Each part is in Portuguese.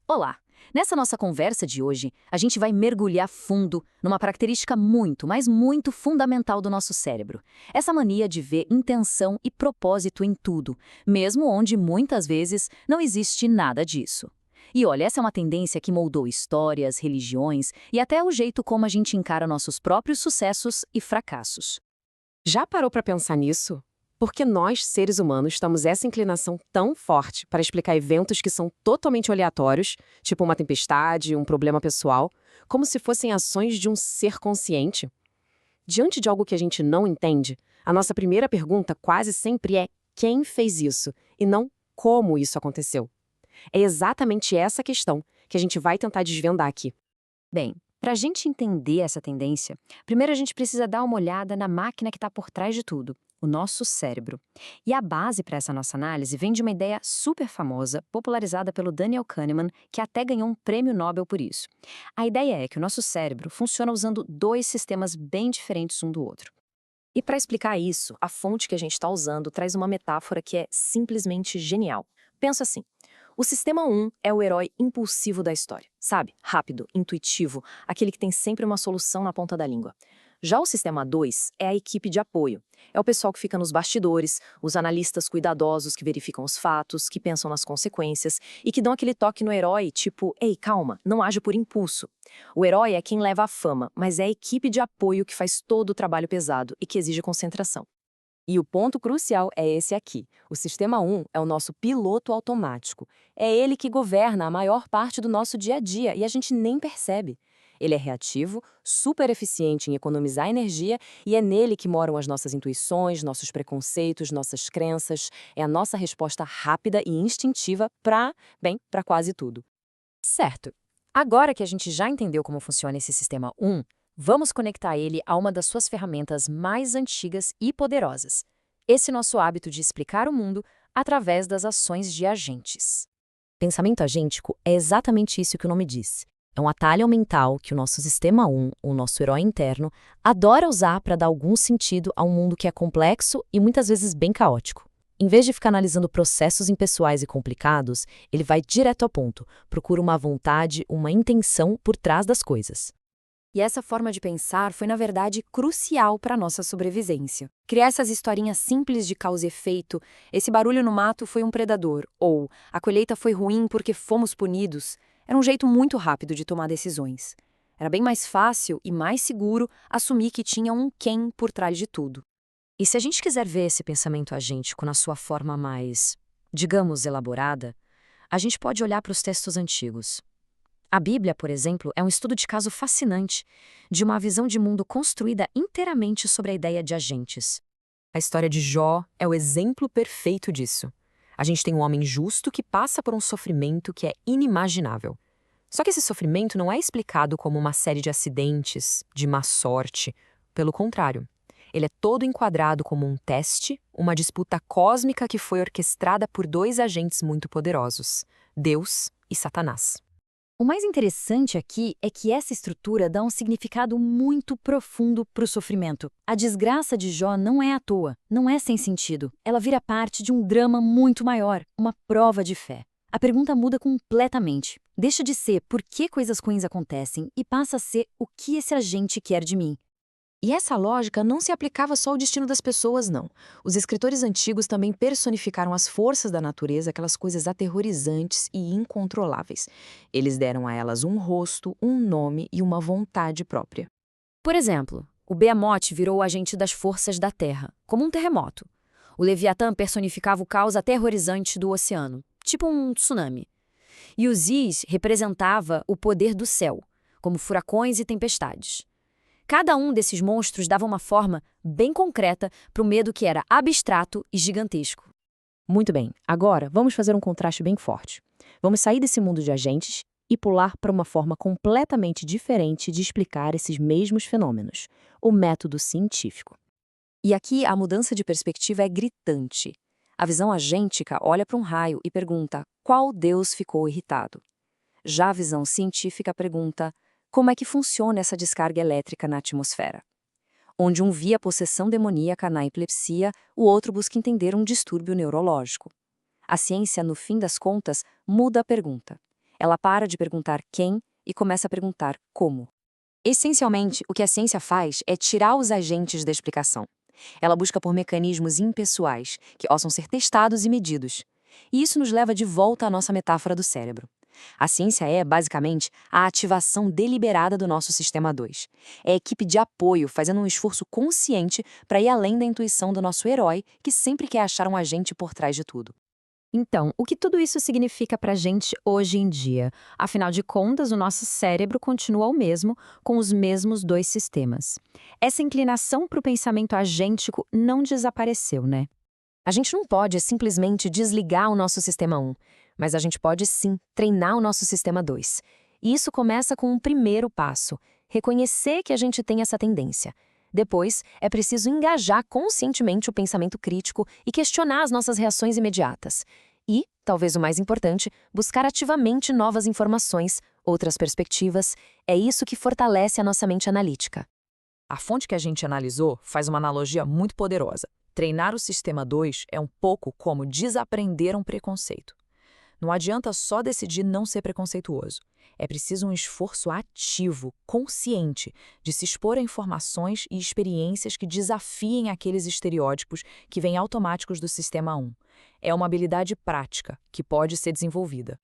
Olá! Nessa nossa conversa de hoje, a gente vai mergulhar fundo numa característica muito, mas muito fundamental do nosso cérebro. Essa mania de ver intenção e propósito em tudo, mesmo onde muitas vezes não existe nada disso. E olha, essa é uma tendência que moldou histórias, religiões e até o jeito como a gente encara nossos próprios sucessos e fracassos. Já parou para pensar nisso? Porque nós, seres humanos, temos essa inclinação tão forte para explicar eventos que são totalmente aleatórios, tipo uma tempestade, um problema pessoal, como se fossem ações de um ser consciente. Diante de algo que a gente não entende, a nossa primeira pergunta quase sempre é quem fez isso, e não como isso aconteceu. É exatamente essa questão que a gente vai tentar desvendar aqui. Bem, para a gente entender essa tendência, primeiro a gente precisa dar uma olhada na máquina que está por trás de tudo, o nosso cérebro. E a base para essa nossa análise vem de uma ideia super famosa, popularizada pelo Daniel Kahneman, que até ganhou um prêmio Nobel por isso. A ideia é que o nosso cérebro funciona usando dois sistemas bem diferentes um do outro. E para explicar isso, a fonte que a gente está usando traz uma metáfora que é simplesmente genial. Pensa assim. O sistema 1 é o herói impulsivo da história, sabe? Rápido, intuitivo, aquele que tem sempre uma solução na ponta da língua. Já o sistema 2 é a equipe de apoio. É o pessoal que fica nos bastidores, os analistas cuidadosos que verificam os fatos, que pensam nas consequências e que dão aquele toque no herói, tipo, ei, calma, não age por impulso. O herói é quem leva a fama, mas é a equipe de apoio que faz todo o trabalho pesado e que exige concentração. E o ponto crucial é esse aqui. O sistema 1 é o nosso piloto automático. É ele que governa a maior parte do nosso dia a dia e a gente nem percebe. Ele é reativo, super eficiente em economizar energia e é nele que moram as nossas intuições, nossos preconceitos, nossas crenças. É a nossa resposta rápida e instintiva para quase tudo. Certo. Agora que a gente já entendeu como funciona esse sistema 1, vamos conectar ele a uma das suas ferramentas mais antigas e poderosas. Esse nosso hábito de explicar o mundo através das ações de agentes. Pensamento agêntico é exatamente isso que o nome diz. É um atalho mental que o nosso sistema 1, o nosso herói interno, adora usar para dar algum sentido a um mundo que é complexo e muitas vezes bem caótico. Em vez de ficar analisando processos impessoais e complicados, ele vai direto ao ponto, procura uma vontade, uma intenção por trás das coisas. E essa forma de pensar foi, na verdade, crucial para a nossa sobrevivência. Criar essas historinhas simples de causa e efeito, esse barulho no mato foi um predador, ou a colheita foi ruim porque fomos punidos, era um jeito muito rápido de tomar decisões. Era bem mais fácil e mais seguro assumir que tinha um quem por trás de tudo. E se a gente quiser ver esse pensamento agêntico na sua forma mais, digamos, elaborada, a gente pode olhar para os textos antigos. A Bíblia, por exemplo, é um estudo de caso fascinante, de uma visão de mundo construída inteiramente sobre a ideia de agentes. A história de Jó é o exemplo perfeito disso. A gente tem um homem justo que passa por um sofrimento que é inimaginável. Só que esse sofrimento não é explicado como uma série de acidentes, de má sorte. Pelo contrário, ele é todo enquadrado como um teste, uma disputa cósmica que foi orquestrada por dois agentes muito poderosos, Deus e Satanás. O mais interessante aqui é que essa estrutura dá um significado muito profundo para o sofrimento. A desgraça de Jó não é à toa, não é sem sentido. Ela vira parte de um drama muito maior, uma prova de fé. A pergunta muda completamente. Deixa de ser por que coisas ruins acontecem e passa a ser o que esse agente quer de mim. E essa lógica não se aplicava só ao destino das pessoas, não. Os escritores antigos também personificaram as forças da natureza, aquelas coisas aterrorizantes e incontroláveis. Eles deram a elas um rosto, um nome e uma vontade própria. Por exemplo, o Beamote virou o agente das forças da Terra, como um terremoto. O Leviatã personificava o caos aterrorizante do oceano, tipo um tsunami. E o Ziz representava o poder do céu, como furacões e tempestades. Cada um desses monstros dava uma forma bem concreta para o medo que era abstrato e gigantesco. Muito bem, agora vamos fazer um contraste bem forte. Vamos sair desse mundo de agentes e pular para uma forma completamente diferente de explicar esses mesmos fenômenos, o método científico. E aqui a mudança de perspectiva é gritante. A visão agêntica olha para um raio e pergunta qual Deus ficou irritado. Já a visão científica pergunta como é que funciona essa descarga elétrica na atmosfera. Onde um via possessão demoníaca na epilepsia, o outro busca entender um distúrbio neurológico. A ciência, no fim das contas, muda a pergunta. Ela para de perguntar quem e começa a perguntar como. Essencialmente, o que a ciência faz é tirar os agentes da explicação. Ela busca por mecanismos impessoais, que possam ser testados e medidos. E isso nos leva de volta à nossa metáfora do cérebro. A ciência é, basicamente, a ativação deliberada do nosso sistema 2. É a equipe de apoio fazendo um esforço consciente para ir além da intuição do nosso herói, que sempre quer achar um agente por trás de tudo. Então, o que tudo isso significa para a gente hoje em dia? Afinal de contas, o nosso cérebro continua o mesmo, com os mesmos dois sistemas. Essa inclinação para o pensamento agêntico não desapareceu, né? A gente não pode simplesmente desligar o nosso sistema 1, mas a gente pode sim treinar o nosso sistema 2. E isso começa com um primeiro passo: reconhecer que a gente tem essa tendência. Depois, é preciso engajar conscientemente o pensamento crítico e questionar as nossas reações imediatas. E, talvez o mais importante, buscar ativamente novas informações, outras perspectivas. É isso que fortalece a nossa mente analítica. A fonte que a gente analisou faz uma analogia muito poderosa. Treinar o sistema 2 é um pouco como desaprender um preconceito. Não adianta só decidir não ser preconceituoso. É preciso um esforço ativo, consciente, de se expor a informações e experiências que desafiem aqueles estereótipos que vêm automáticos do sistema 1. É uma habilidade prática que pode ser desenvolvida.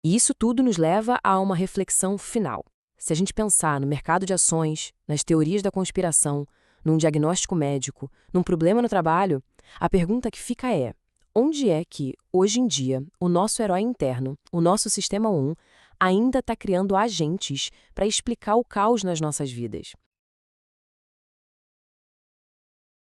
E isso tudo nos leva a uma reflexão final. Se a gente pensar no mercado de ações, nas teorias da conspiração, num diagnóstico médico, num problema no trabalho, a pergunta que fica é: onde é que, hoje em dia, o nosso herói interno, o nosso sistema 1, ainda está criando agentes para explicar o caos nas nossas vidas?